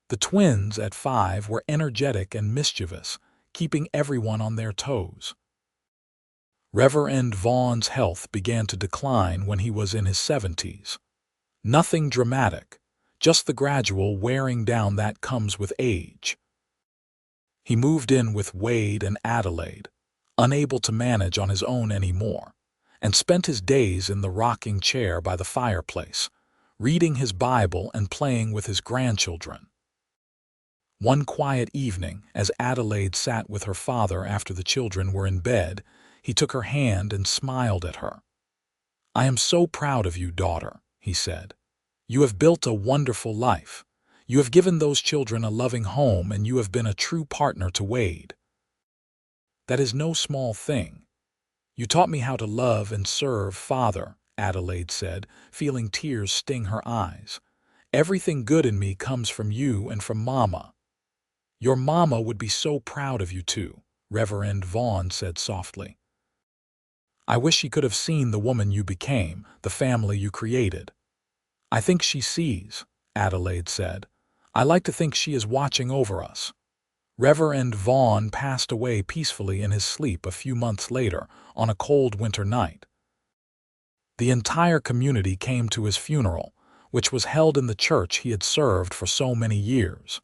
The twins, at 5, were energetic and mischievous, keeping everyone on their toes. Reverend Vaughn's health began to decline when he was in his 70s. Nothing dramatic, just the gradual wearing down that comes with age. He moved in with Wade and Adelaide, unable to manage on his own anymore, and spent his days in the rocking chair by the fireplace, reading his Bible and playing with his grandchildren. One quiet evening, as Adelaide sat with her father after the children were in bed, he took her hand and smiled at her. "I am so proud of you, daughter," he said. "You have built a wonderful life. You have given those children a loving home, and you have been a true partner to Wade. That is no small thing. You taught me how to love and serve, Father," Adelaide said, feeling tears sting her eyes. "Everything good in me comes from you and from Mama." "Your Mama would be so proud of you too," Reverend Vaughn said softly. "I wish she could have seen the woman you became, the family you created." "I think she sees," Adelaide said. "I like to think she is watching over us." Reverend Vaughn passed away peacefully in his sleep a few months later, on a cold winter night. The entire community came to his funeral, which was held in the church he had served for so many years.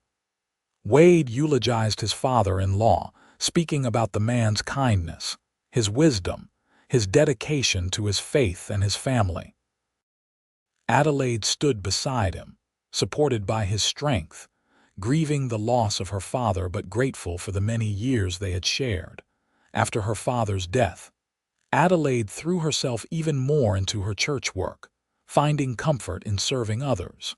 Wade eulogized his father-in-law, speaking about the man's kindness, his wisdom, his dedication to his faith and his family. Adelaide stood beside him, supported by his strength, grieving the loss of her father but grateful for the many years they had shared. After her father's death, Adelaide threw herself even more into her church work, finding comfort in serving others.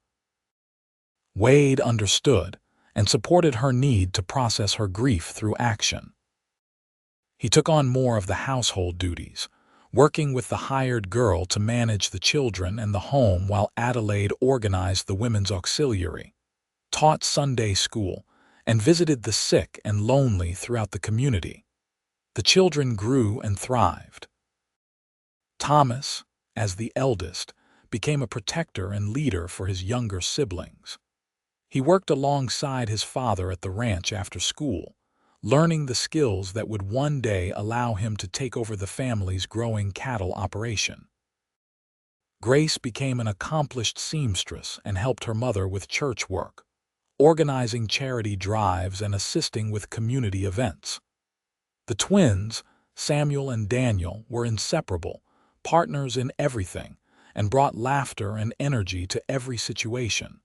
Wade understood and supported her need to process her grief through action. He took on more of the household duties, working with the hired girl to manage the children and the home while Adelaide organized the women's auxiliary, taught Sunday school, and visited the sick and lonely throughout the community. The children grew and thrived. Thomas, as the eldest, became a protector and leader for his younger siblings. He worked alongside his father at the ranch after school, learning the skills that would one day allow him to take over the family's growing cattle operation. Grace became an accomplished seamstress and helped her mother with church work, organizing charity drives and assisting with community events. The twins, Samuel and Daniel, were inseparable, partners in everything, and brought laughter and energy to every situation.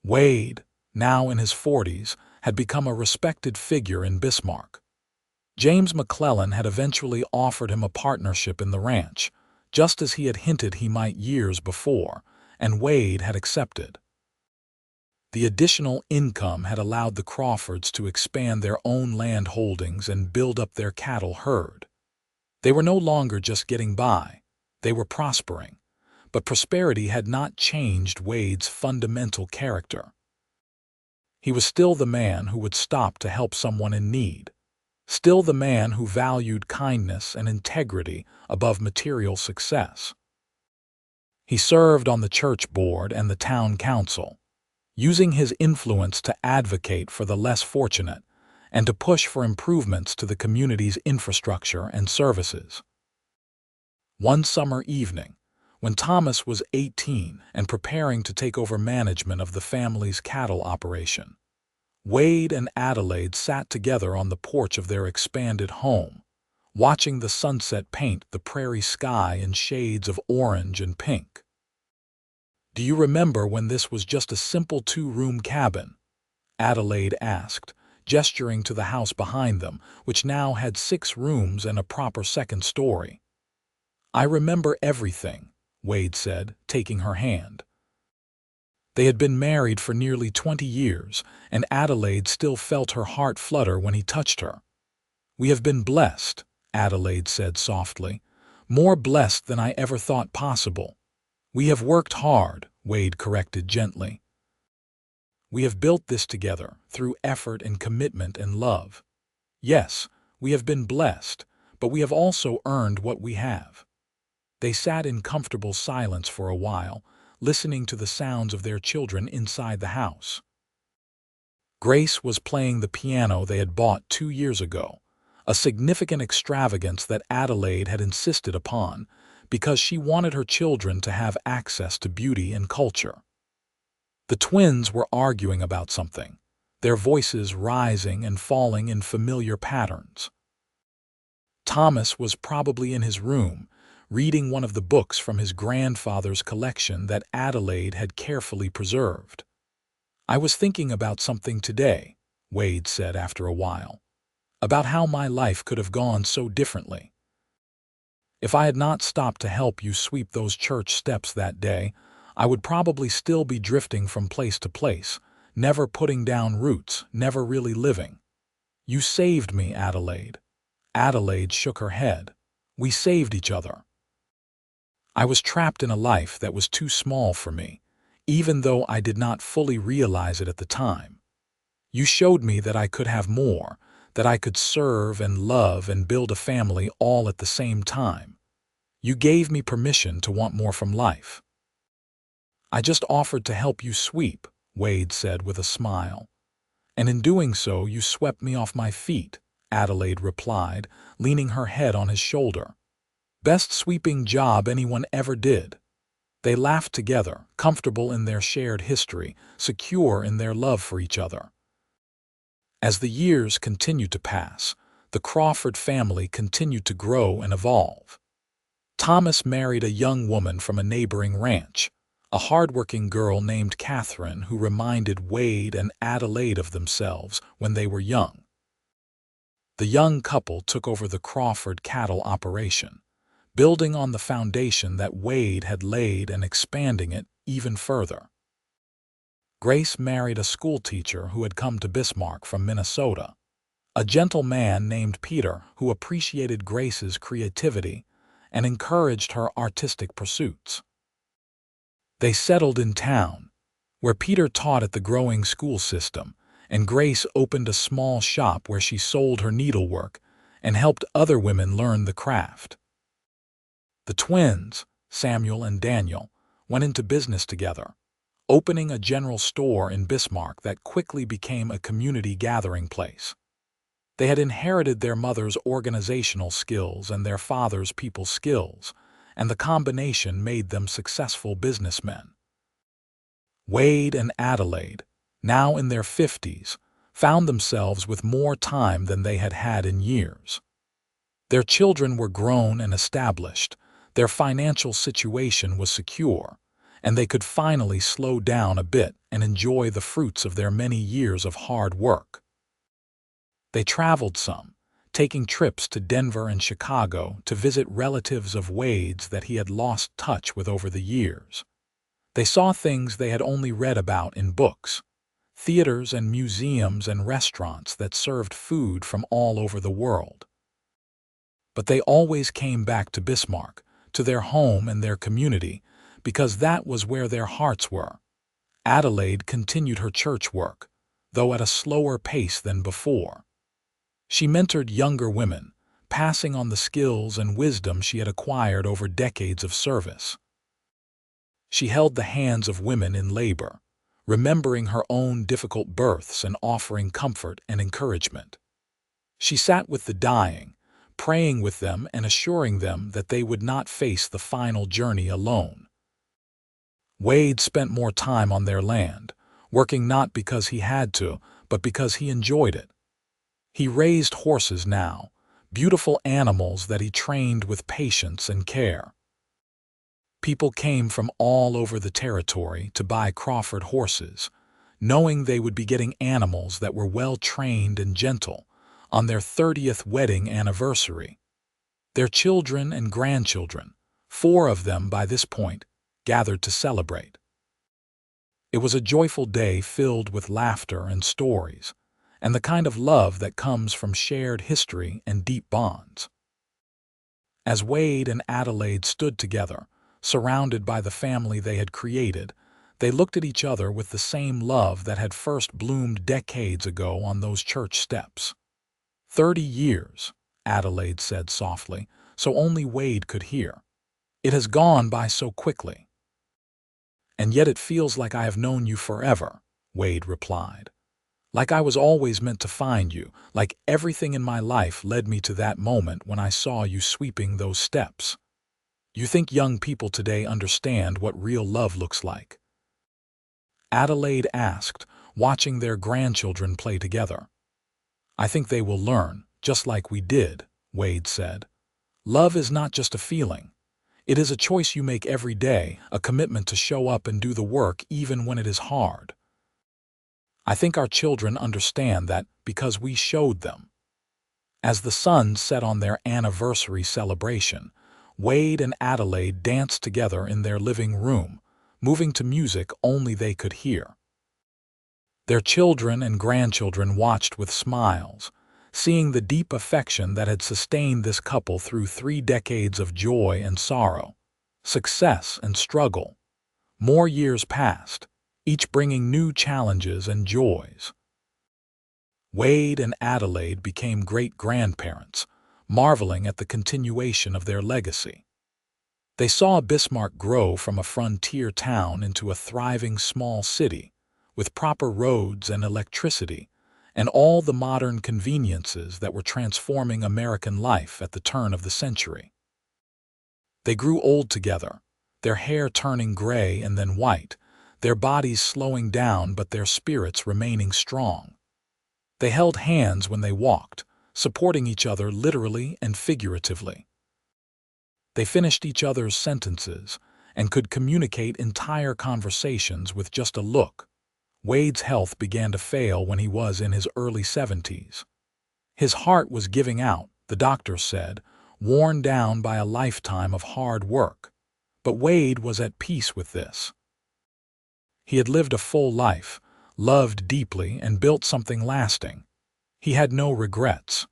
Wade, now in his 40s, had become a respected figure in Bismarck. James McClellan had eventually offered him a partnership in the ranch, just as he had hinted he might years before, and Wade had accepted. The additional income had allowed the Crawfords to expand their own land holdings and build up their cattle herd. They were no longer just getting by, they were prospering, but prosperity had not changed Wade's fundamental character. He was still the man who would stop to help someone in need, still the man who valued kindness and integrity above material success. He served on the church board and the town council, using his influence to advocate for the less fortunate and to push for improvements to the community's infrastructure and services. One summer evening, when Thomas was 18 and preparing to take over management of the family's cattle operation, Wade and Adelaide sat together on the porch of their expanded home, watching the sunset paint the prairie sky in shades of orange and pink. "Do you remember when this was just a simple 2-room cabin?" Adelaide asked, gesturing to the house behind them, which now had 6 rooms and a proper second story. "I remember everything," Wade said, taking her hand. They had been married for nearly 20 years, and Adelaide still felt her heart flutter when he touched her. "We have been blessed," Adelaide said softly, "more blessed than I ever thought possible." "We have worked hard," Wade corrected gently. "We have built this together through effort and commitment and love. Yes, we have been blessed, but we have also earned what we have." They sat in comfortable silence for a while, listening to the sounds of their children inside the house. Grace was playing the piano they had bought 2 years ago, a significant extravagance that Adelaide had insisted upon because she wanted her children to have access to beauty and culture. The twins were arguing about something, their voices rising and falling in familiar patterns. Thomas was probably in his room, reading one of the books from his grandfather's collection that Adelaide had carefully preserved. "I was thinking about something today," Wade said after a while, "about how my life could have gone so differently. If I had not stopped to help you sweep those church steps that day, I would probably still be drifting from place to place, never putting down roots, never really living. You saved me, Adelaide." Adelaide shook her head. "We saved each other. I was trapped in a life that was too small for me, even though I did not fully realize it at the time. You showed me that I could have more, that I could serve and love and build a family all at the same time. You gave me permission to want more from life." "I just offered to help you sweep," Wade said with a smile. "And in doing so, you swept me off my feet," Adelaide replied, leaning her head on his shoulder. "Best sweeping job anyone ever did." They laughed together, comfortable in their shared history, secure in their love for each other. As the years continued to pass, the Crawford family continued to grow and evolve. Thomas married a young woman from a neighboring ranch, a hardworking girl named Catherine who reminded Wade and Adelaide of themselves when they were young. The young couple took over the Crawford cattle operation, building on the foundation that Wade had laid and expanding it even further. Grace married a schoolteacher who had come to Bismarck from Minnesota, a gentle man named Peter who appreciated Grace's creativity and encouraged her artistic pursuits. They settled in town, where Peter taught at the growing school system, and Grace opened a small shop where she sold her needlework and helped other women learn the craft. The twins, Samuel and Daniel, went into business together, opening a general store in Bismarck that quickly became a community gathering place. They had inherited their mother's organizational skills and their father's people skills, and the combination made them successful businessmen. Wade and Adelaide, now in their 50s, found themselves with more time than they had had in years. Their children were grown and established, Their financial situation was secure, and they could finally slow down a bit and enjoy the fruits of their many years of hard work. They traveled some, taking trips to Denver and Chicago to visit relatives of Wade's that he had lost touch with over the years. They saw things they had only read about in books, theaters and museums and restaurants that served food from all over the world. But they always came back to Bismarck, to their home and their community, because that was where their hearts were. Adelaide continued her church work, though at a slower pace than before. She mentored younger women, passing on the skills and wisdom she had acquired over decades of service. She held the hands of women in labor, remembering her own difficult births and offering comfort and encouragement. She sat with the dying, praying with them and assuring them that they would not face the final journey alone. Wade spent more time on their land, working not because he had to, but because he enjoyed it. He raised horses now, beautiful animals that he trained with patience and care. People came from all over the territory to buy Crawford horses, knowing they would be getting animals that were well-trained and gentle on their 30th wedding anniversary. Their children and grandchildren, 4 of them by this point, gathered to celebrate. It was a joyful day filled with laughter and stories, and the kind of love that comes from shared history and deep bonds. As Wade and Adelaide stood together, surrounded by the family they had created, they looked at each other with the same love that had first bloomed decades ago on those church steps. 30 years, Adelaide said softly, so only Wade could hear. It has gone by so quickly. And yet it feels like I have known you forever, Wade replied. Like I was always meant to find you, like everything in my life led me to that moment when I saw you sweeping those steps. You think young people today understand what real love looks like? Adelaide asked, watching their grandchildren play together. I think they will learn, just like we did, Wade said. Love is not just a feeling. It is a choice you make every day, a commitment to show up and do the work even when it is hard. I think our children understand that because we showed them. As the sun set on their anniversary celebration, Wade and Adelaide danced together in their living room, moving to music only they could hear. Their children and grandchildren watched with smiles, seeing the deep affection that had sustained this couple through 3 decades of joy and sorrow, success and struggle. More years passed, each bringing new challenges and joys. Wade and Adelaide became great-grandparents, marveling at the continuation of their legacy. They saw Bismarck grow from a frontier town into a thriving small city, with proper roads and electricity, and all the modern conveniences that were transforming American life at the turn of the century. They grew old together, their hair turning gray and then white, their bodies slowing down but their spirits remaining strong. They held hands when they walked, supporting each other literally and figuratively. They finished each other's sentences and could communicate entire conversations with just a look. Wade's health began to fail when he was in his early 70s. His heart was giving out, the doctor said, worn down by a lifetime of hard work. But Wade was at peace with this. He had lived a full life, loved deeply, and built something lasting. He had no regrets.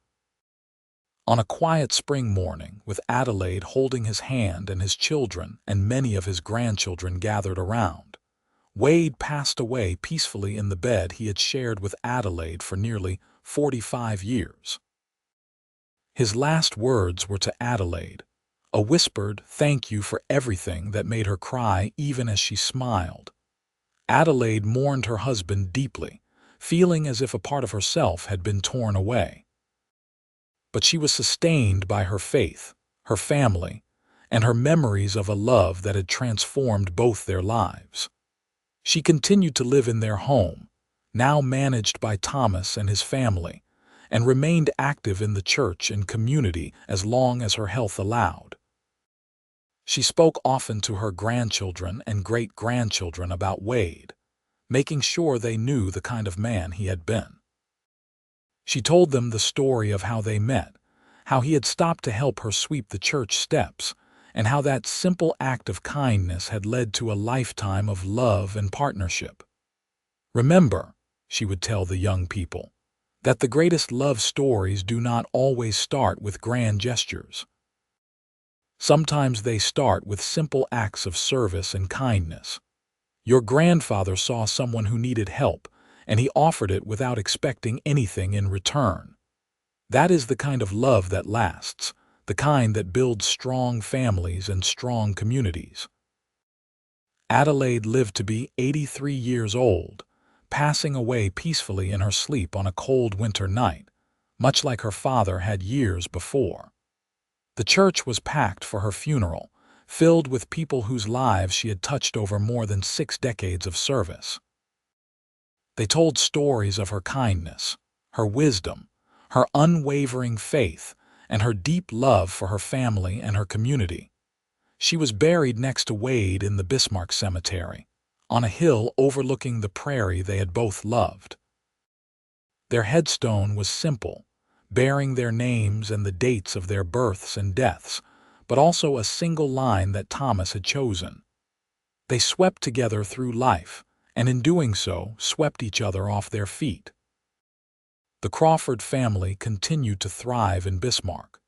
On a quiet spring morning, with Adelaide holding his hand and his children and many of his grandchildren gathered around, Wade passed away peacefully in the bed he had shared with Adelaide for nearly 45 years. His last words were to Adelaide, a whispered thank you for everything that made her cry even as she smiled. Adelaide mourned her husband deeply, feeling as if a part of herself had been torn away. But she was sustained by her faith, her family, and her memories of a love that had transformed both their lives. She continued to live in their home, now managed by Thomas and his family, and remained active in the church and community as long as her health allowed. She spoke often to her grandchildren and great-grandchildren about Wade, making sure they knew the kind of man he had been. She told them the story of how they met, how he had stopped to help her sweep the church steps, and how that simple act of kindness had led to a lifetime of love and partnership. Remember, she would tell the young people, that the greatest love stories do not always start with grand gestures. Sometimes they start with simple acts of service and kindness. Your grandfather saw someone who needed help, and he offered it without expecting anything in return. That is the kind of love that lasts, the kind that builds strong families and strong communities. Adelaide lived to be 83 years old, passing away peacefully in her sleep on a cold winter night, much like her father had years before. The church was packed for her funeral, filled with people whose lives she had touched over more than 6 decades of service. They told stories of her kindness, her wisdom, her unwavering faith, and her deep love for her family and her community. She was buried next to Wade in the Bismarck Cemetery, on a hill overlooking the prairie they had both loved. Their headstone was simple, bearing their names and the dates of their births and deaths, but also a single line that Thomas had chosen. They swept together through life, and in doing so, swept each other off their feet. The Crawford family continued to thrive in Bismarck,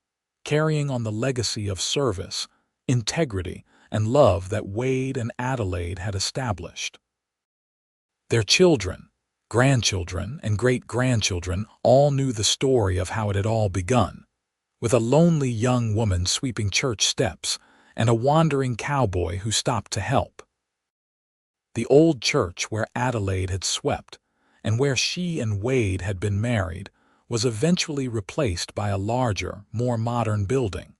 carrying on the legacy of service, integrity, and love that Wade and Adelaide had established. Their children, grandchildren, and great-grandchildren all knew the story of how it had all begun, with a lonely young woman sweeping church steps and a wandering cowboy who stopped to help. The old church where Adelaide had swept, and where she and Wade had been married, was eventually replaced by a larger, more modern building.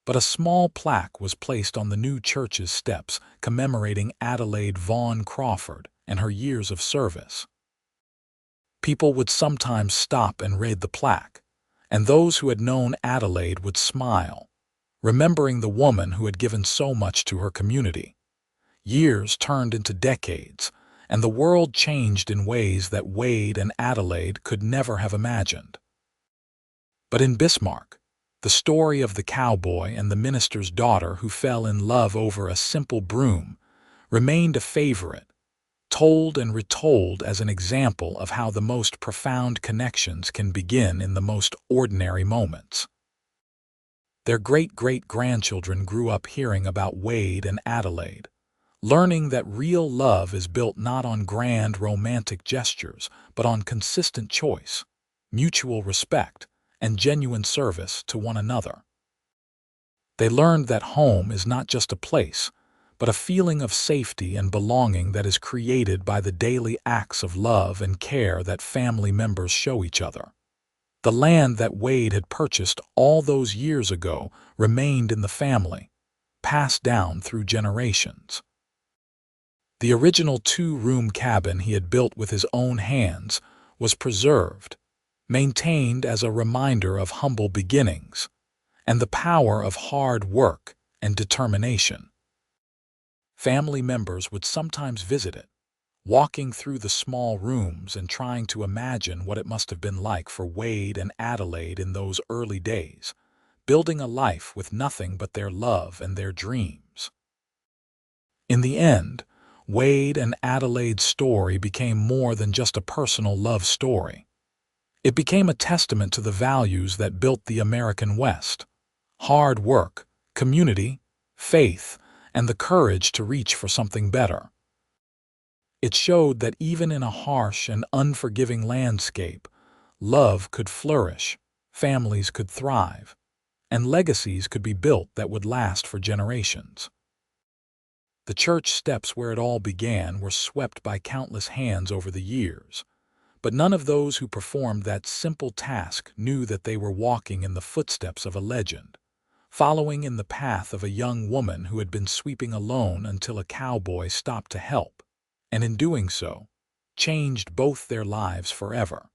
But a small plaque was placed on the new church's steps commemorating Adelaide Vaughn Crawford and her years of service. People would sometimes stop and read the plaque, and those who had known Adelaide would smile, remembering the woman who had given so much to her community. Years turned into decades, and the world changed in ways that Wade and Adelaide could never have imagined. But in Bismarck, the story of the cowboy and the minister's daughter who fell in love over a simple broom remained a favorite, told and retold as an example of how the most profound connections can begin in the most ordinary moments. Their great-great-grandchildren grew up hearing about Wade and Adelaide, learning that real love is built not on grand romantic gestures, but on consistent choice, mutual respect, and genuine service to one another. They learned that home is not just a place, but a feeling of safety and belonging that is created by the daily acts of love and care that family members show each other. The land that Wade had purchased all those years ago remained in the family, passed down through generations. The original 2-room cabin he had built with his own hands was preserved, maintained as a reminder of humble beginnings and the power of hard work and determination. Family members would sometimes visit it, walking through the small rooms and trying to imagine what it must have been like for Wade and Adelaide in those early days, building a life with nothing but their love and their dreams. In the end, Wade and Adelaide's story became more than just a personal love story. It became a testament to the values that built the American West: hard work, community, faith, and the courage to reach for something better. It showed that even in a harsh and unforgiving landscape, love could flourish, families could thrive, and legacies could be built that would last for generations. The church steps where it all began were swept by countless hands over the years, but none of those who performed that simple task knew that they were walking in the footsteps of a legend, following in the path of a young woman who had been sweeping alone until a cowboy stopped to help, and in doing so, changed both their lives forever.